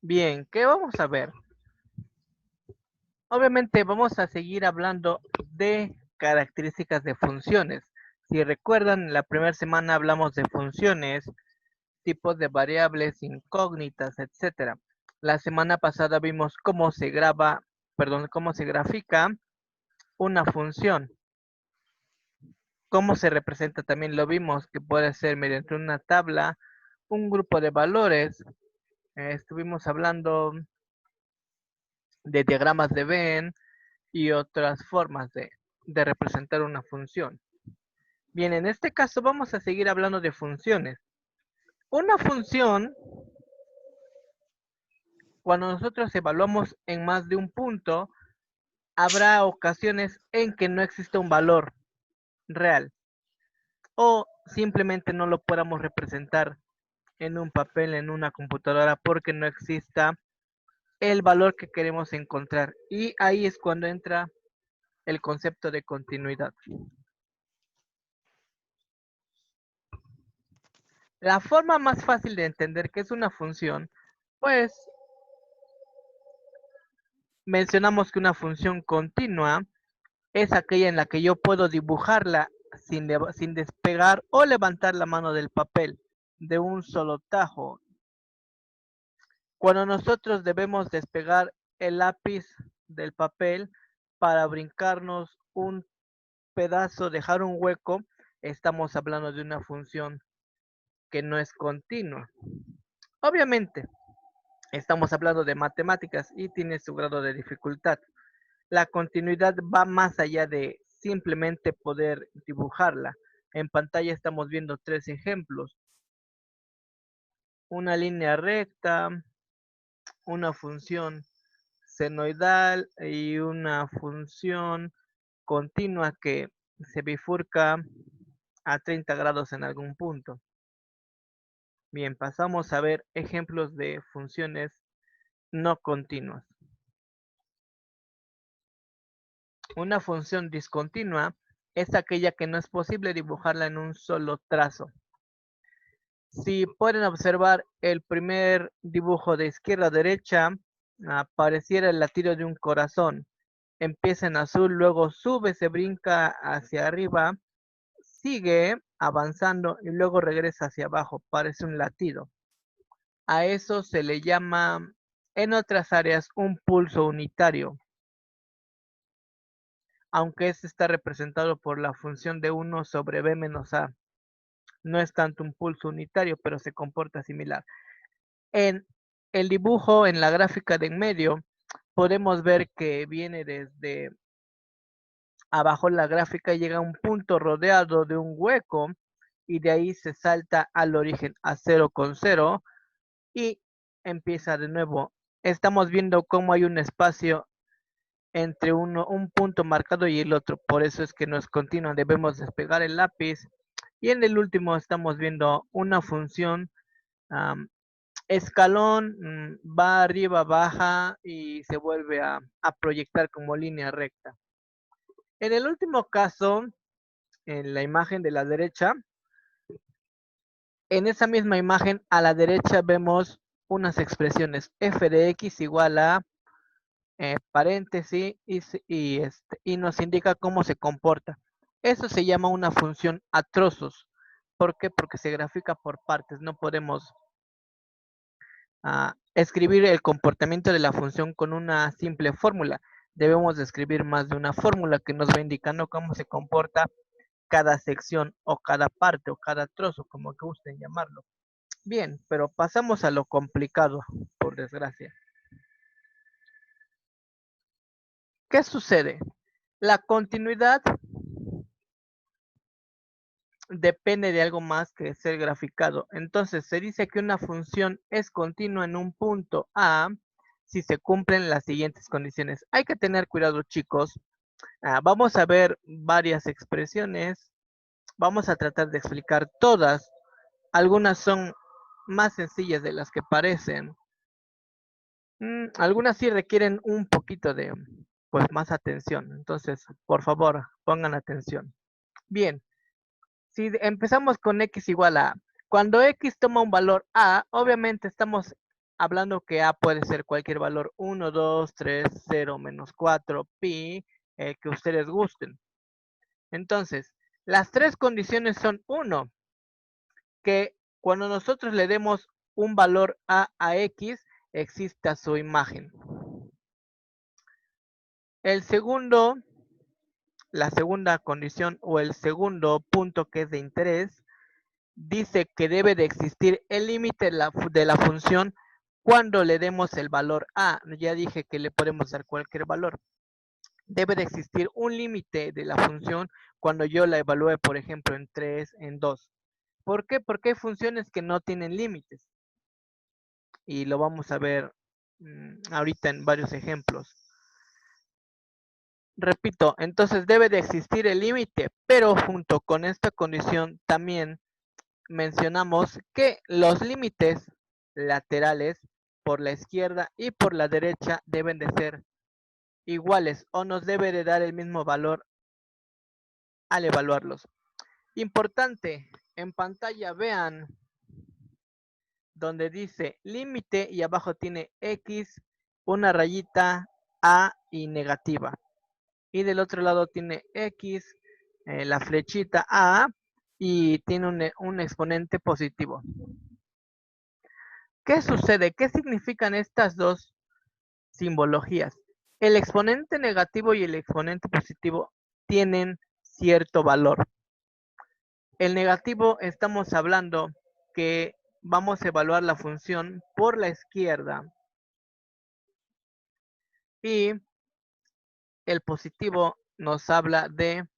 Bien, ¿qué vamos a ver? Obviamente vamos a seguir hablando de características de funciones. Si recuerdan, la primera semana hablamos de funciones, tipos de variables, incógnitas, etcétera. La semana pasada vimos cómo se grafica una función. Cómo se representa también lo vimos, que puede ser mediante una tabla, un grupo de valores. Estuvimos hablando de diagramas de Venn y otras formas de representar una función. Bien, en este caso vamos a seguir hablando de funciones. Una función, cuando nosotros evaluamos en más de un punto, habrá ocasiones en que no exista un valor real o simplemente no lo podamos representar en un papel, en una computadora, porque no exista el valor que queremos encontrar. Y ahí es cuando entra el concepto de continuidad. La forma más fácil de entender qué es una función, pues mencionamos que una función continua es aquella en la que yo puedo dibujarla sin despegar o levantar la mano del papel de un solo tajo. Cuando nosotros debemos despegar el lápiz del papel para brincarnos un pedazo, dejar un hueco, estamos hablando de una función que no es continua. Obviamente, estamos hablando de matemáticas y tiene su grado de dificultad. La continuidad va más allá de simplemente poder dibujarla. En pantalla estamos viendo tres ejemplos. Una línea recta, una función senoidal y una función continua que se bifurca a 30 grados en algún punto. Bien, pasamos a ver ejemplos de funciones no continuas. Una función discontinua es aquella que no es posible dibujarla en un solo trazo. Si pueden observar el primer dibujo de izquierda a derecha, pareciera el latido de un corazón. Empieza en azul, luego sube, se brinca hacia arriba, sigue avanzando y luego regresa hacia abajo. Parece un latido. A eso se le llama en otras áreas un pulso unitario, aunque este está representado por la función de 1 sobre b menos a. No es tanto un pulso unitario, pero se comporta similar. En el dibujo, en la gráfica de en medio, podemos ver que viene desde abajo la gráfica, llega a un punto rodeado de un hueco y de ahí se salta al origen a 0,0 y empieza de nuevo. Estamos viendo cómo hay un espacio entre un punto marcado y el otro, por eso es que no es continua, debemos despegar el lápiz. Y en el último estamos viendo una función um, escalón, va arriba, baja y se vuelve a proyectar como línea recta. En el último caso, en la imagen de la derecha, en esa misma imagen a la derecha vemos unas expresiones f de x igual a paréntesis y nos indica cómo se comporta. Eso se llama una función a trozos. ¿Por qué? Porque se grafica por partes. No podemos escribir el comportamiento de la función con una simple fórmula. Debemos de escribir más de una fórmula que nos va indicando cómo se comporta cada sección o cada parte o cada trozo, como que gusten llamarlo. Bien, pero pasamos a lo complicado, por desgracia. ¿Qué sucede? La continuidad depende de algo más que ser graficado. Entonces, se dice que una función es continua en un punto A si se cumplen las siguientes condiciones. Hay que tener cuidado, chicos. Vamos a ver varias expresiones. Vamos a tratar de explicar todas. Algunas son más sencillas de las que parecen. Algunas sí requieren un poquito de, pues, más atención. Entonces, por favor, pongan atención. Bien, si empezamos con x igual a, cuando x toma un valor a, obviamente estamos hablando que A puede ser cualquier valor 1, 2, 3, 0, menos 4, pi, que ustedes gusten. Entonces, las tres condiciones son 1, que cuando nosotros le demos un valor A X, exista su imagen. La segunda condición o el segundo punto que es de interés, dice que debe de existir el límite de la función cuando le demos el valor A. Ya dije que le podemos dar cualquier valor. Debe de existir un límite de la función cuando yo la evalúe, por ejemplo, en 3, en 2. ¿Por qué? Porque hay funciones que no tienen límites. Y lo vamos a ver ahorita en varios ejemplos. Repito, entonces debe de existir el límite, pero junto con esta condición también mencionamos que los límites laterales por la izquierda y por la derecha deben de ser iguales o nos debe de dar el mismo valor al evaluarlos. Importante, en pantalla vean donde dice límite y abajo tiene X, una rayita A y negativa. Y del otro lado tiene X, la flechita A y tiene un exponente positivo. ¿Qué sucede? ¿Qué significan estas dos simbologías? El exponente negativo y el exponente positivo tienen cierto valor. El negativo estamos hablando que vamos a evaluar la función por la izquierda y el positivo nos habla de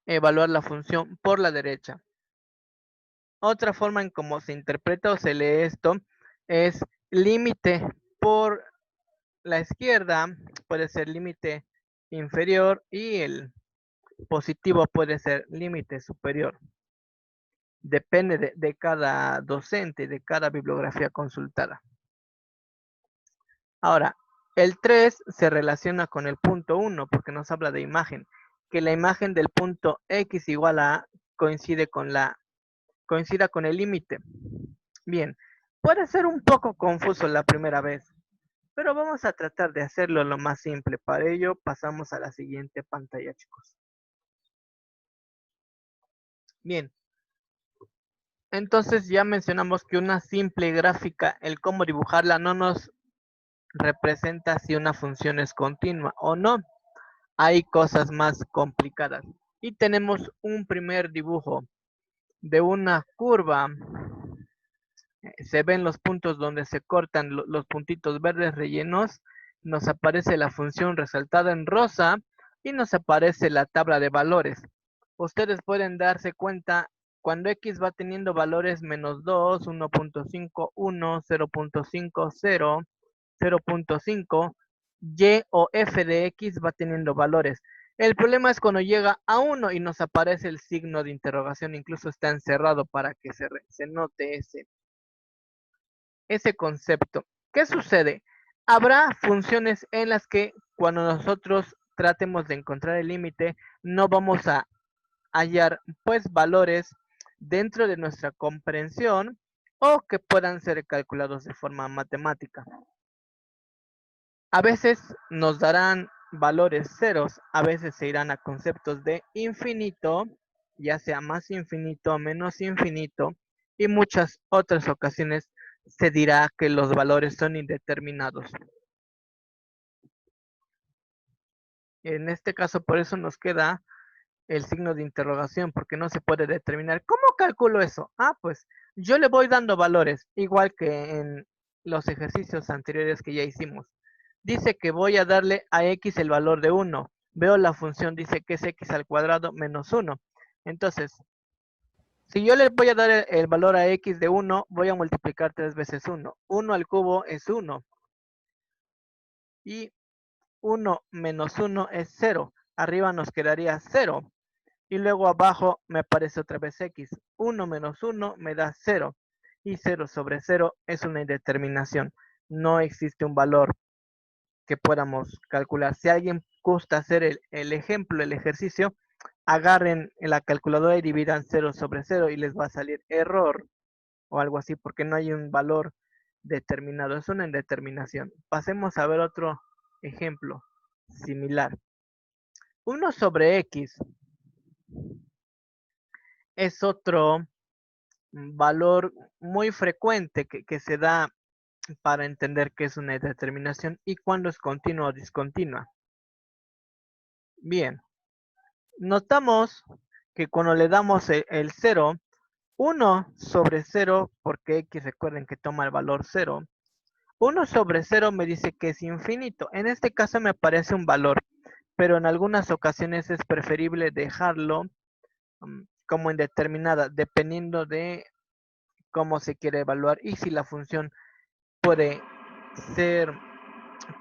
evaluar la función por la derecha. Otra forma en cómo se interpreta o se lee esto es límite por la izquierda, puede ser límite inferior y el positivo puede ser límite superior. Depende de cada docente, de cada bibliografía consultada. Ahora, el 3 se relaciona con el punto 1 porque nos habla de imagen, que la imagen del punto X igual a A coincida con el límite. Bien, puede ser un poco confuso la primera vez, pero vamos a tratar de hacerlo lo más simple. Para ello pasamos a la siguiente pantalla, chicos. Bien, entonces ya mencionamos que una simple gráfica, el cómo dibujarla no nos representa si una función es continua o no. Hay cosas más complicadas. Y tenemos un primer dibujo de una curva. Se ven los puntos donde se cortan los puntitos verdes rellenos. Nos aparece la función resaltada en rosa y nos aparece la tabla de valores. Ustedes pueden darse cuenta cuando X va teniendo valores menos 2, 1.5, 1, 0.5, 0, 0.5, Y o F de X va teniendo valores. El problema es cuando llega a 1 y nos aparece el signo de interrogación, incluso está encerrado para que se note ese concepto. ¿Qué sucede? Habrá funciones en las que cuando nosotros tratemos de encontrar el límite, no vamos a hallar pues valores dentro de nuestra comprensión o que puedan ser calculados de forma matemática. A veces nos darán valores ceros, a veces se irán a conceptos de infinito, ya sea más infinito o menos infinito, y muchas otras ocasiones se dirá que los valores son indeterminados. En este caso, por eso nos queda el signo de interrogación, porque no se puede determinar. ¿Cómo calculo eso? Ah, pues yo le voy dando valores, igual que en los ejercicios anteriores que ya hicimos. Dice que voy a darle a x el valor de 1. Veo la función, dice que es x al cuadrado menos 1. Entonces, si yo le voy a dar el valor a x de 1, voy a multiplicar 3 veces 1. 1 al cubo es 1. Y 1 menos 1 es 0. Arriba nos quedaría 0. Y luego abajo me aparece otra vez x. 1 menos 1 me da 0. Y 0 sobre 0 es una indeterminación. No existe un valor que podamos calcular. Si alguien gusta hacer el ejemplo, el ejercicio, agarren en la calculadora y dividan 0 sobre 0 y les va a salir error o algo así, porque no hay un valor determinado, es una indeterminación. Pasemos a ver otro ejemplo similar. 1 sobre x es otro valor muy frecuente que se da para entender qué es una determinación y cuándo es continua o discontinua. Bien, notamos que cuando le damos el 0, 1 sobre 0, porque x recuerden que toma el valor 0, 1 sobre 0 me dice que es infinito. En este caso me aparece un valor, pero en algunas ocasiones es preferible dejarlo como indeterminada, dependiendo de cómo se quiere evaluar y si la función puede ser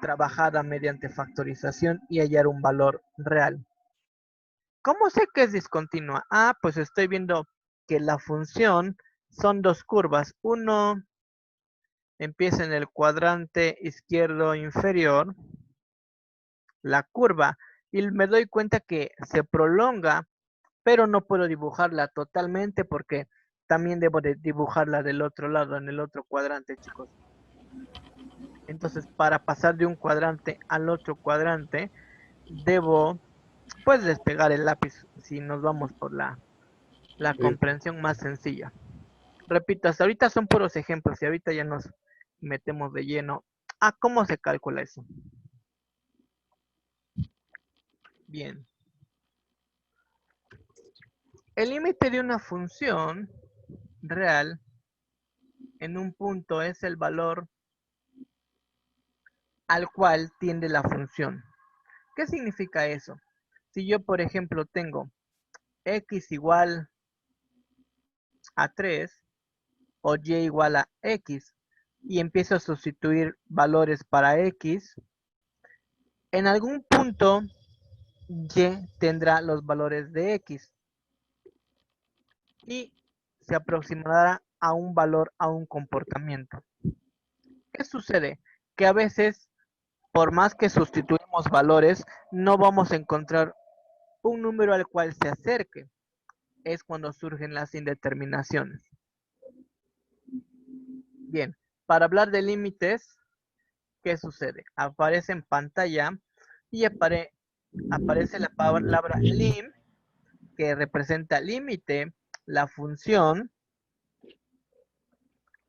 trabajada mediante factorización y hallar un valor real. ¿Cómo sé que es discontinua? Ah, pues estoy viendo que la función son dos curvas. Uno empieza en el cuadrante izquierdo inferior, la curva, y me doy cuenta que se prolonga, pero no puedo dibujarla totalmente porque también debo de dibujarla del otro lado, en el otro cuadrante, chicos. Entonces, para pasar de un cuadrante al otro cuadrante, debo, pues, despegar el lápiz si nos vamos por la comprensión más sencilla. Repito, hasta ahorita son puros ejemplos y ahorita ya nos metemos de lleno a cómo se calcula eso. Bien. El límite de una función real en un punto es el valor al cual tiende la función. ¿Qué significa eso? Si yo, por ejemplo, tengo x igual a 3 o y igual a x y empiezo a sustituir valores para x, en algún punto y tendrá los valores de x y se aproximará a un valor, a un comportamiento. ¿Qué sucede? Que a veces, por más que sustituimos valores, no vamos a encontrar un número al cual se acerque. Es cuando surgen las indeterminaciones. Bien, para hablar de límites, ¿qué sucede? Aparece en pantalla y aparece la palabra lim, que representa límite, la función,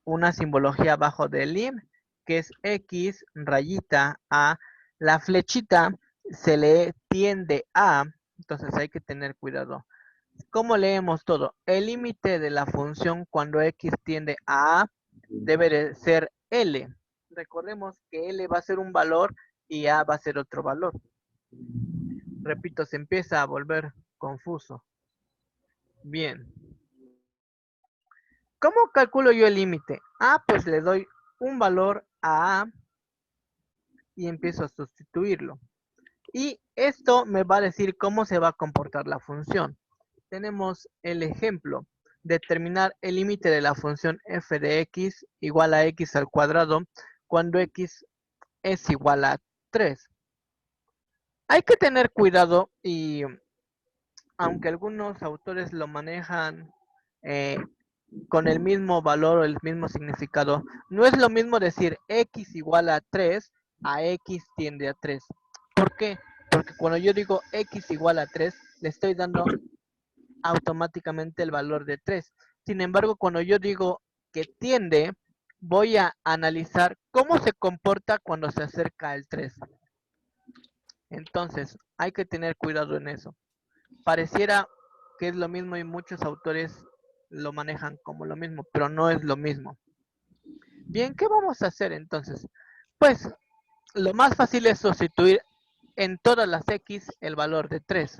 una simbología abajo de lim, que es x rayita a, la flechita se le tiende a, entonces hay que tener cuidado. ¿Cómo leemos todo? El límite de la función cuando x tiende a debe de ser L. Recordemos que L va a ser un valor y A va a ser otro valor. Repito, se empieza a volver confuso. Bien. ¿Cómo calculo yo el límite? Ah, pues le doy un valor a A y empiezo a sustituirlo. Y esto me va a decir cómo se va a comportar la función. Tenemos el ejemplo. Determinar el límite de la función f de x igual a x al cuadrado cuando x es igual a 3. Hay que tener cuidado y aunque algunos autores lo manejan eh, con el mismo valor o el mismo significado, no es lo mismo decir x igual a 3 a x tiende a 3. ¿Por qué? Porque cuando yo digo x igual a 3, le estoy dando automáticamente el valor de 3. Sin embargo, cuando yo digo que tiende, voy a analizar cómo se comporta cuando se acerca al 3. Entonces, hay que tener cuidado en eso. Pareciera que es lo mismo y muchos autores lo manejan como lo mismo, pero no es lo mismo. Bien, ¿qué vamos a hacer entonces? Pues lo más fácil es sustituir en todas las x el valor de 3.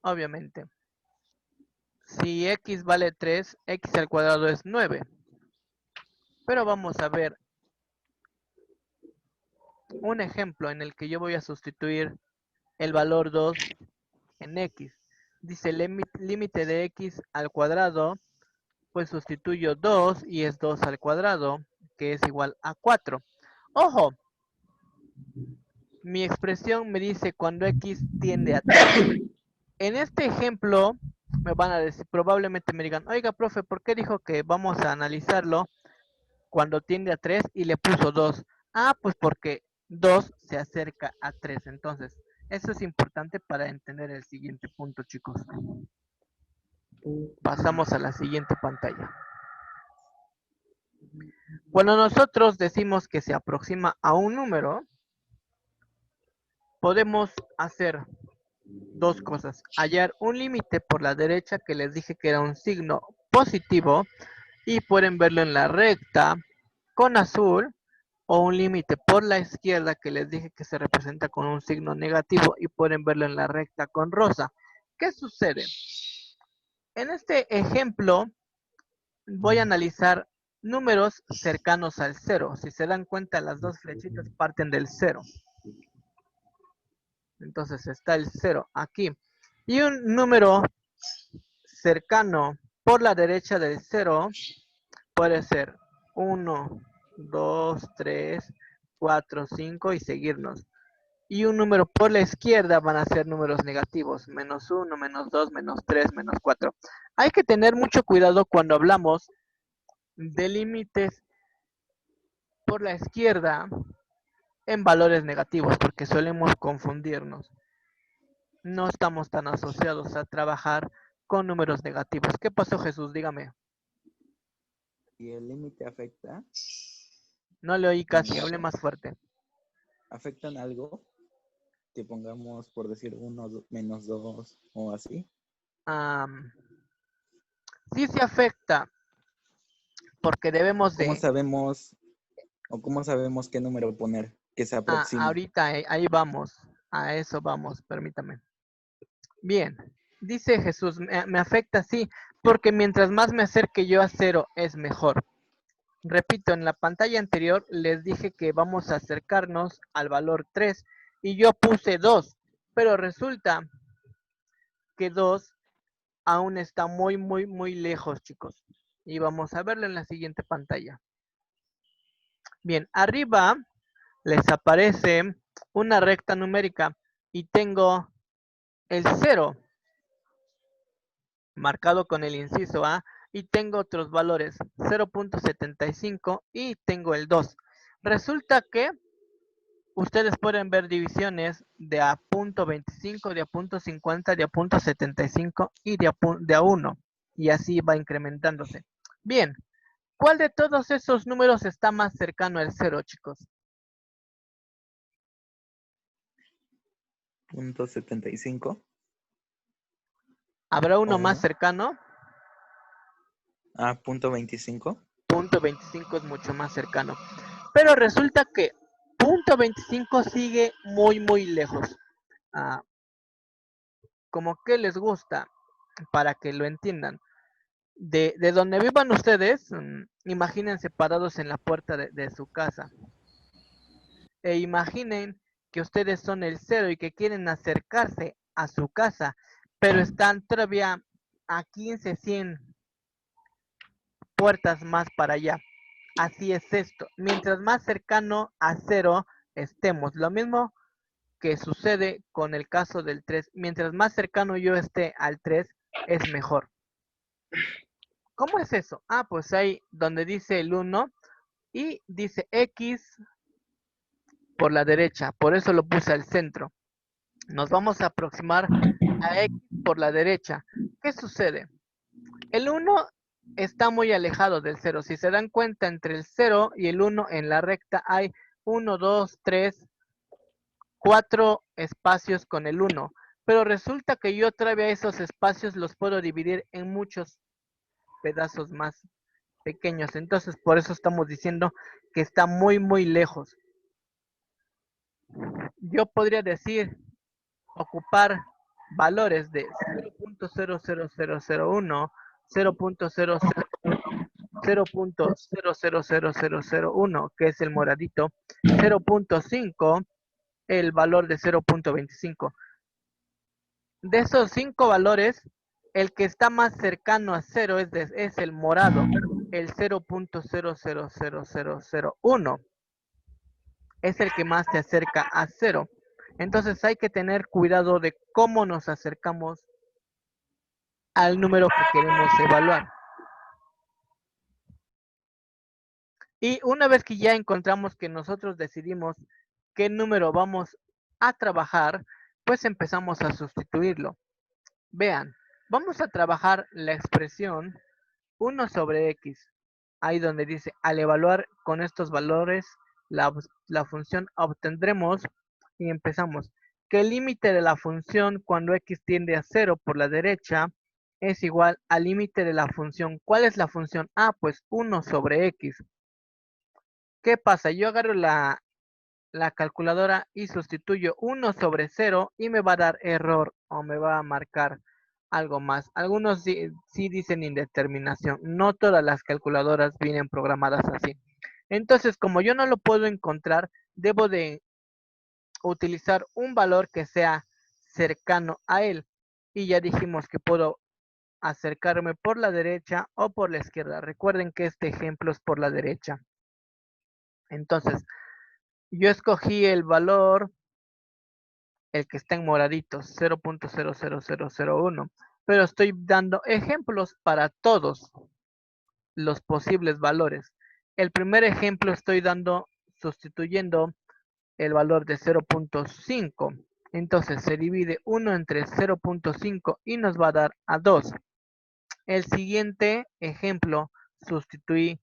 Obviamente. Si x vale 3, x al cuadrado es 9. Pero vamos a ver un ejemplo en el que yo voy a sustituir el valor 2 en x. Dice límite de x al cuadrado, pues sustituyo 2 y es 2 al cuadrado, que es igual a 4. ¡Ojo! Mi expresión me dice cuando x tiende a 3. En este ejemplo, me van a decir, probablemente me digan, oiga, profe, ¿por qué dijo que vamos a analizarlo cuando tiende a 3 y le puso 2? Ah, pues porque 2 se acerca a 3. Entonces, eso es importante para entender el siguiente punto, chicos. Pasamos a la siguiente pantalla. Cuando nosotros decimos que se aproxima a un número, podemos hacer dos cosas. Hallar un límite por la derecha que les dije que era un signo positivo y pueden verlo en la recta con azul, o un límite por la izquierda que les dije que se representa con un signo negativo y pueden verlo en la recta con rosa. ¿Qué sucede? En este ejemplo voy a analizar números cercanos al cero. Si se dan cuenta, las dos flechitas parten del cero. Entonces está el cero aquí. Y un número cercano por la derecha del cero puede ser 1, 2, 3, 4, 5 y seguirnos. Y un número por la izquierda van a ser números negativos, menos 1, menos 2, menos 3, menos 4. Hay que tener mucho cuidado cuando hablamos de límites por la izquierda en valores negativos, porque solemos confundirnos. No estamos tan asociados a trabajar con números negativos. ¿Qué pasó, Jesús? Dígame. ¿Y el límite afecta? No le oí En casi, hable más fuerte. ¿Afectan algo? Que pongamos, por decir, 1 menos 2 o así. Sí se afecta, porque debemos ¿Cómo de... sabemos o cómo sabemos qué número poner que se aproxime? ahorita ahí vamos, a eso vamos, permítame. Bien, dice Jesús, me afecta sí, porque mientras más me acerque yo a cero es mejor. Repito, en la pantalla anterior les dije que vamos a acercarnos al valor 3 y yo puse 2, pero resulta que 2 aún está muy lejos, chicos. Y vamos a verlo en la siguiente pantalla. Bien, arriba les aparece una recta numérica y tengo el 0 marcado con el inciso A y tengo otros valores 0.75 y tengo el 2. Resulta que ustedes pueden ver divisiones de a punto 25, de a punto 50, de a punto 75 y de a 1 y así va incrementándose. Bien, ¿cuál de todos esos números está más cercano al 0, chicos? .75 ¿Habrá uno más o cercano? .25. Punto 25 es mucho más cercano. Pero resulta que punto 25 sigue muy lejos. Ah, como que les gusta, para que lo entiendan. De donde vivan ustedes, imagínense parados en la puerta de su casa. E imaginen que ustedes son el cero y que quieren acercarse a su casa, pero están todavía a 15, 100 puertas más para allá. Así es esto. Mientras más cercano a cero estemos, lo mismo que sucede con el caso del 3. Mientras más cercano yo esté al 3, es mejor. ¿Cómo es eso? Ah, pues ahí donde dice el 1 y dice X por la derecha. Por eso lo puse al centro. Nos vamos a aproximar a X por la derecha. ¿Qué sucede? El 1 está muy alejado del 0. Si se dan cuenta, entre el 0 y el 1 en la recta hay 1, 2, 3, 4 espacios con el 1. Pero resulta que yo todavía esos espacios los puedo dividir en muchos pedazos más pequeños. Entonces, por eso estamos diciendo que está muy lejos. Yo podría decir, ocupar valores de 0.00001, 0.00001, que es el moradito, 0.5, el valor de 0.25. De esos 5 valores, el que está más cercano a 0 es el morado, el 0.000001. Es el que más se acerca a 0. Entonces hay que tener cuidado de cómo nos acercamos al número que queremos evaluar. Y una vez que ya encontramos que nosotros decidimos qué número vamos a trabajar, pues empezamos a sustituirlo. Vean, vamos a trabajar la expresión 1 sobre x. Ahí donde dice, al evaluar con estos valores la función obtendremos, y empezamos, que el límite de la función cuando x tiende a 0 por la derecha es igual al límite de la función. ¿Cuál es la función? Ah, pues 1 sobre x. ¿Qué pasa? Yo agarro la calculadora y sustituyo 1 sobre 0 y me va a dar error o me va a marcar algo más. Algunos sí dicen indeterminación. No todas las calculadoras vienen programadas así. Entonces, como yo no lo puedo encontrar, debo de utilizar un valor que sea cercano a él. Y ya dijimos que puedo acercarme por la derecha o por la izquierda. Recuerden que este ejemplo es por la derecha. Entonces, yo escogí el valor, el que está en moradito, 0.00001, pero estoy dando ejemplos para todos los posibles valores. El primer ejemplo estoy sustituyendo el valor de 0.5. Entonces se divide 1 entre 0.5 y nos va a dar a 2. El siguiente ejemplo sustituí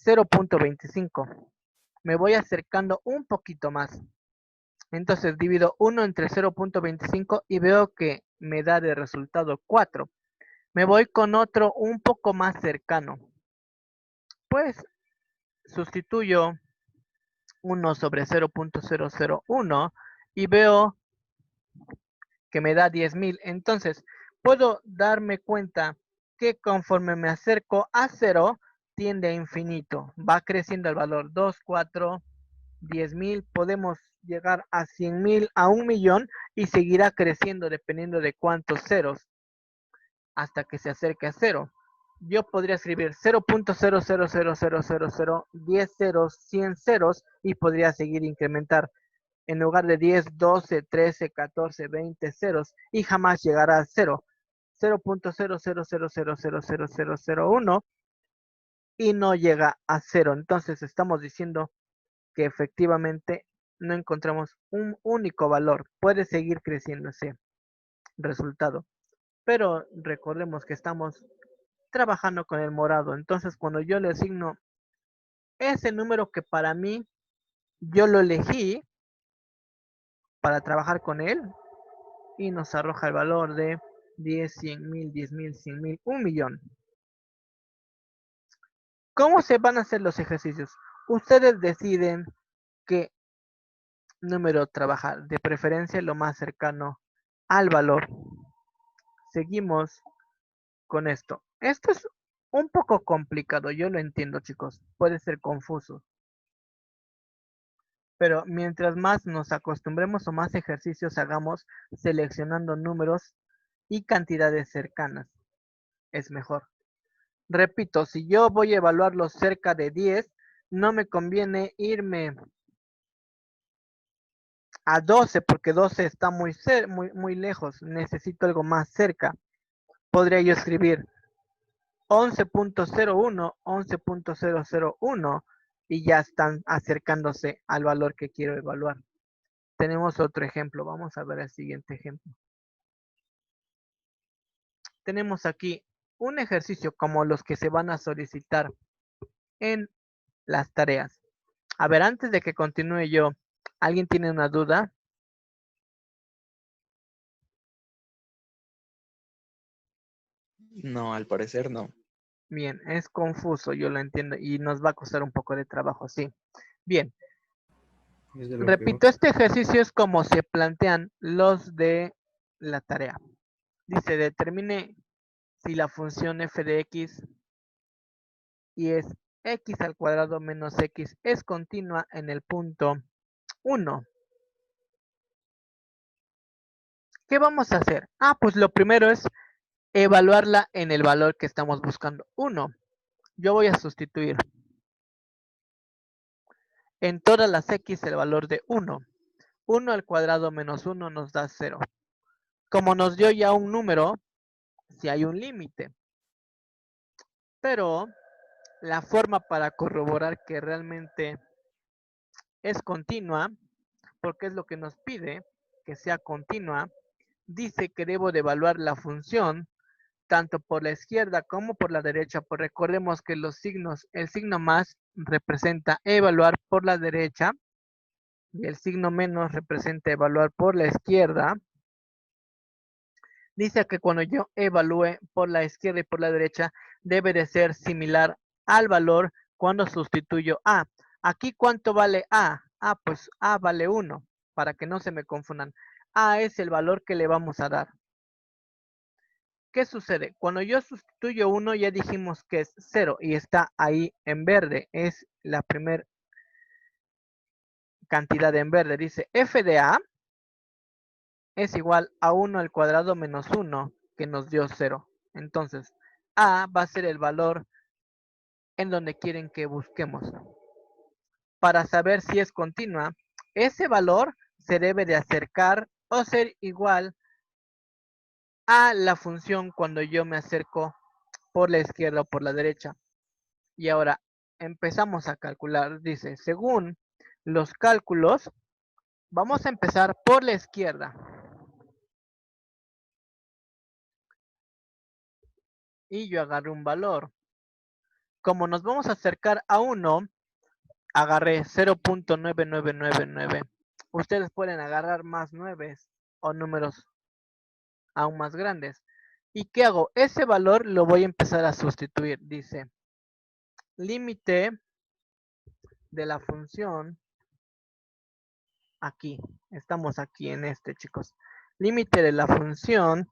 0.25. Me voy acercando un poquito más. Entonces divido 1 entre 0.25 y veo que me da de resultado 4. Me voy con otro un poco más cercano. Pues sustituyo 1 sobre 0.001 y veo que me da 10.000. Entonces puedo darme cuenta que conforme me acerco a 0, tiende a infinito. Va creciendo el valor 2, 4, 10.000. Podemos llegar a 100.000, a 1.000.000 y seguirá creciendo dependiendo de cuántos ceros hasta que se acerque a 0. Yo podría escribir 0.0000000, 10 ceros, 100 ceros y podría seguir incrementar en lugar de 10, 12, 13, 14, 20 ceros y jamás llegará a 0. 0.000000001 y no llega a 0. Entonces estamos diciendo que efectivamente no encontramos un único valor. Puede seguir creciendo ese resultado. Pero recordemos que estamos trabajando con el morado. Entonces cuando yo le asigno ese número que para mí yo lo elegí para trabajar con él y nos arroja el valor de 10, 100.000, 10.000, 100.000, 1.000.000. ¿Cómo se van a hacer los ejercicios? Ustedes deciden qué número trabajar, de preferencia lo más cercano al valor. Seguimos con esto. Esto es un poco complicado, yo lo entiendo, chicos. Puede ser confuso. Pero mientras más nos acostumbremos o más ejercicios hagamos seleccionando números y cantidades cercanas, es mejor. Repito, si yo voy a evaluarlos cerca de 10, no me conviene irme a 12 porque 12 está muy lejos. Necesito algo más cerca. Podría yo escribir 11.01, 11.001 y ya están acercándose al valor que quiero evaluar. Tenemos otro ejemplo. Vamos a ver el siguiente ejemplo. Tenemos aquí un ejercicio como los que se van a solicitar en las tareas. A ver, antes de que continúe yo, ¿alguien tiene una duda? No, al parecer no. Bien, es confuso, yo lo entiendo y nos va a costar un poco de trabajo, sí. Bien, Es de lo peor. repito, este ejercicio es como se plantean los de la tarea. Dice, determine si la función f de x y es x al cuadrado menos x es continua en el punto 1. ¿Qué vamos a hacer? Ah, pues lo primero es evaluarla en el valor que estamos buscando, 1. Yo voy a sustituir en todas las x el valor de 1. 1 al cuadrado menos 1 nos da 0. Como nos dio ya un número, si hay un límite. Pero la forma para corroborar que realmente es continua, porque es lo que nos pide, que sea continua, dice que debo de evaluar la función tanto por la izquierda como por la derecha. Pues recordemos que los signos, el signo más representa evaluar por la derecha y el signo menos representa evaluar por la izquierda. Dice que cuando yo evalúe por la izquierda y por la derecha, debe de ser similar al valor cuando sustituyo A. Aquí, ¿cuánto vale A? Pues A vale 1, para que no se me confundan. A es el valor que le vamos a dar. ¿Qué sucede? Cuando yo sustituyo 1, ya dijimos que es 0 y está ahí en verde. Es la primera cantidad en verde. Dice f de A es igual a 1 al cuadrado menos 1, que nos dio 0. Entonces, A va a ser el valor en donde quieren que busquemos. Para saber si es continua, ese valor se debe de acercar o ser igual a la función cuando yo me acerco por la izquierda o por la derecha. Y ahora empezamos a calcular. Dice, según los cálculos, vamos a empezar por la izquierda. Y yo agarré un valor. Como nos vamos a acercar a 1, agarré 0.9999. Ustedes pueden agarrar más 9 o números aún más grandes. ¿Y qué hago? Ese valor lo voy a empezar a sustituir. Dice, límite de la función, aquí, estamos aquí en este, chicos. Límite de la función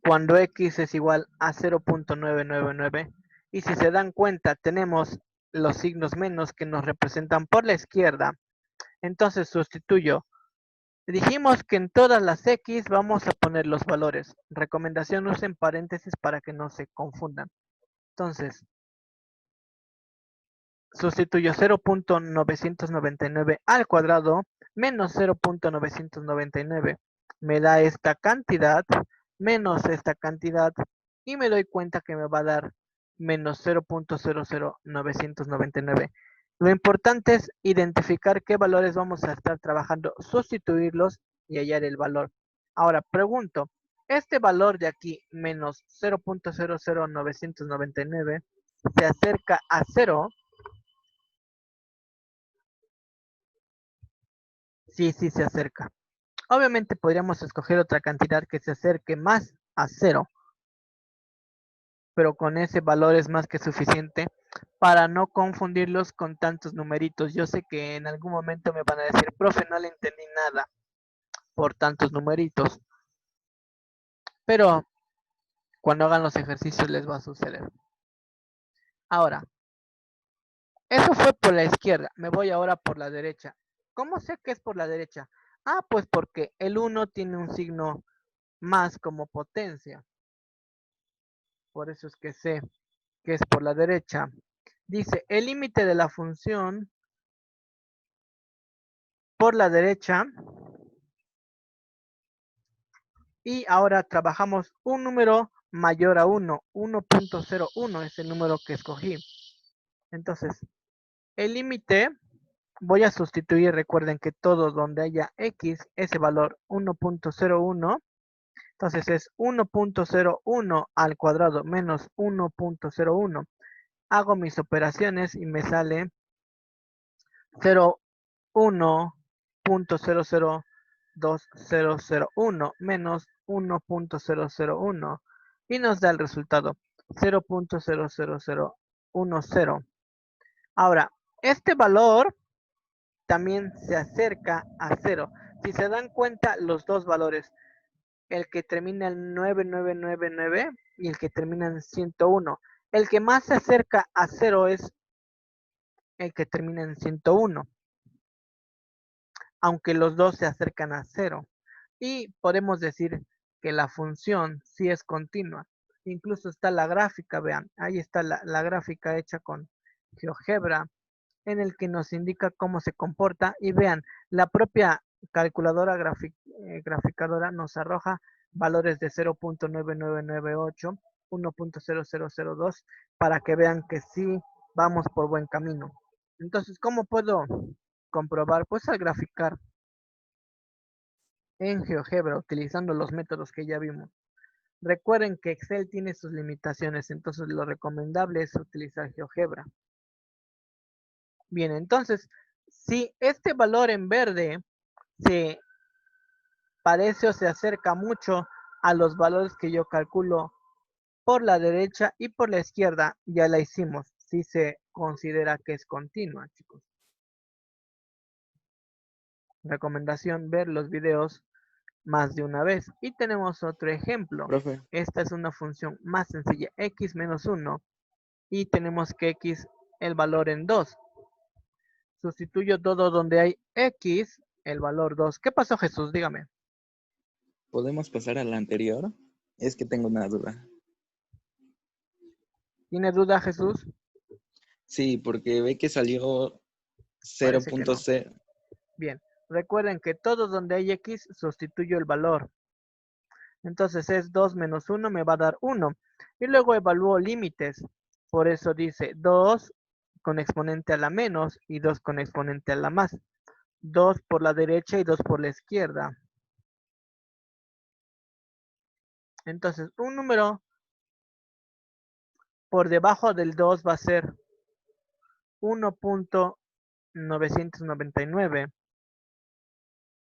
cuando x es igual a 0.999. Y si se dan cuenta, tenemos los signos menos que nos representan por la izquierda. Entonces sustituyo. Dijimos que en todas las x vamos a poner los valores. Recomendación, usen paréntesis para que no se confundan. Entonces, sustituyo 0.999 al cuadrado menos 0.999. Me da esta cantidad menos esta cantidad y me doy cuenta que me va a dar menos 0.00999. Lo importante es identificar qué valores vamos a estar trabajando, sustituirlos y hallar el valor. Ahora, pregunto, este valor de aquí, menos 0.00999, se acerca a 0. Sí, sí se acerca. Obviamente podríamos escoger otra cantidad que se acerque más a 0, pero con ese valor es más que suficiente para no confundirlos con tantos numeritos. Yo sé que en algún momento me van a decir, profe, no le entendí nada por tantos numeritos, pero cuando hagan los ejercicios les va a suceder. Ahora, eso fue por la izquierda, me voy ahora por la derecha. ¿Cómo sé que es por la derecha? Pues porque el 1 tiene un signo más como potencia. Por eso es que sé que es por la derecha. Dice, el límite de la función por la derecha. Y ahora trabajamos un número mayor a 1. 1.01 es el número que escogí. Entonces, el límite voy a sustituir, recuerden que todo donde haya x, ese valor 1.01. Entonces es 1.01 al cuadrado menos 1.01. Hago mis operaciones y me sale 0.1.002001 menos 1.001 y nos da el resultado 0.00010. Ahora, este valor también se acerca a 0. Si se dan cuenta, los dos valores, el que termina en 9999 y el que termina en 101. El que más se acerca a 0 es el que termina en 101, aunque los dos se acercan a 0. Y podemos decir que la función sí es continua. Incluso está la gráfica, vean, ahí está la gráfica hecha con GeoGebra, en el que nos indica cómo se comporta. Y vean, la propia calculadora graficadora nos arroja valores de 0.9998, 1.0002, para que vean que sí vamos por buen camino. Entonces, ¿cómo puedo comprobar? Pues al graficar en GeoGebra, utilizando los métodos que ya vimos. Recuerden que Excel tiene sus limitaciones, entonces lo recomendable es utilizar GeoGebra. Bien, entonces, si este valor en verde se parece o se acerca mucho a los valores que yo calculo por la derecha y por la izquierda, ya la hicimos. Si se considera que es continua, chicos. Recomendación, ver los videos más de una vez. Y tenemos otro ejemplo. Profe, Esta es una función más sencilla, x menos 1. Y tenemos que x, el valor en 2. Sustituyo todo donde hay x, el valor 2. ¿Qué pasó, Jesús? Dígame. ¿podemos pasar a la anterior? Es que tengo una duda. ¿Tiene duda, Jesús? Sí, porque ve que salió Parece que no. 0.0. Bien, recuerden que todo donde hay x sustituyo el valor. Entonces es 2 menos 1 me va a dar 1. Y luego evalúo límites. Por eso dice 2 con exponente a la menos y 2 con exponente a la más. 2 por la derecha y 2 por la izquierda. Entonces un número por debajo del 2 va a ser 1.999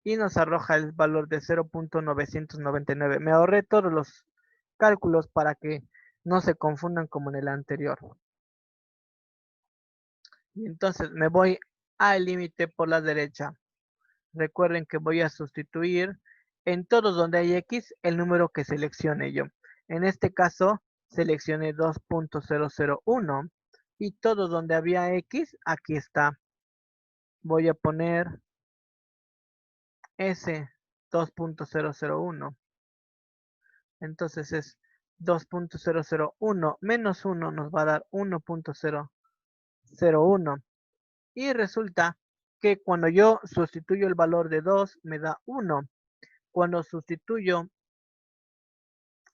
y nos arroja el valor de 0.999. Me ahorré todos los cálculos para que no se confundan como en el anterior. Y entonces me voy al límite por la derecha. Recuerden que voy a sustituir en todo donde hay x el número que seleccione yo. En este caso seleccioné 2.001 y todo donde había x, aquí está. Voy a poner ese 2.001. Entonces es 2.001 menos 1 nos va a dar 1.001. Y resulta que cuando yo sustituyo el valor de 2 me da 1. Cuando sustituyo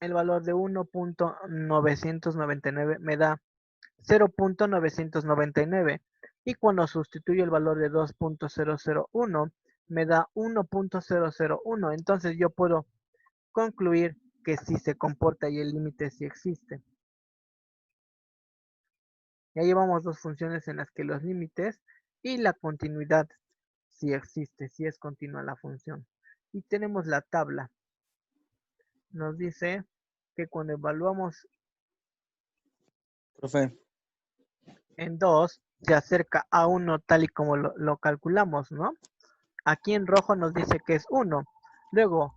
el valor de 1.999 me da 0.999. Y cuando sustituyo el valor de 2.001 me da 1.001. Entonces yo puedo concluir que sí se comporta y el límite sí existe. Ya llevamos dos funciones en las que los límites y la continuidad sí existe, sí es continua la función. Y tenemos la tabla. Nos dice que cuando evaluamos Profe, en 2 se acerca a 1 tal y como lo calculamos, ¿no? Aquí en rojo nos dice que es 1. Luego,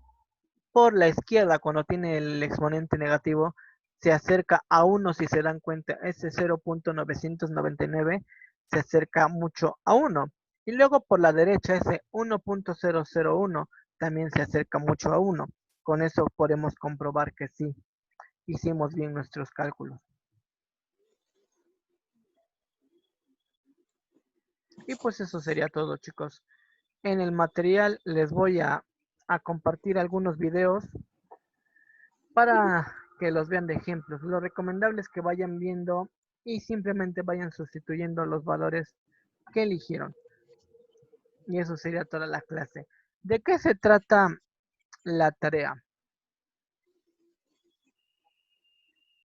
por la izquierda, cuando tiene el exponente negativo, se acerca a 1 si se dan cuenta. Ese 0.999 se acerca mucho a 1. Y luego por la derecha, ese 1.001 también se acerca mucho a 1. Con eso podemos comprobar que sí, hicimos bien nuestros cálculos. Y pues eso sería todo, chicos. En el material les voy a compartir algunos videos para que los vean de ejemplos. Lo recomendable es que vayan viendo y simplemente vayan sustituyendo los valores que eligieron. Y eso sería toda la clase. ¿De qué se trata la tarea?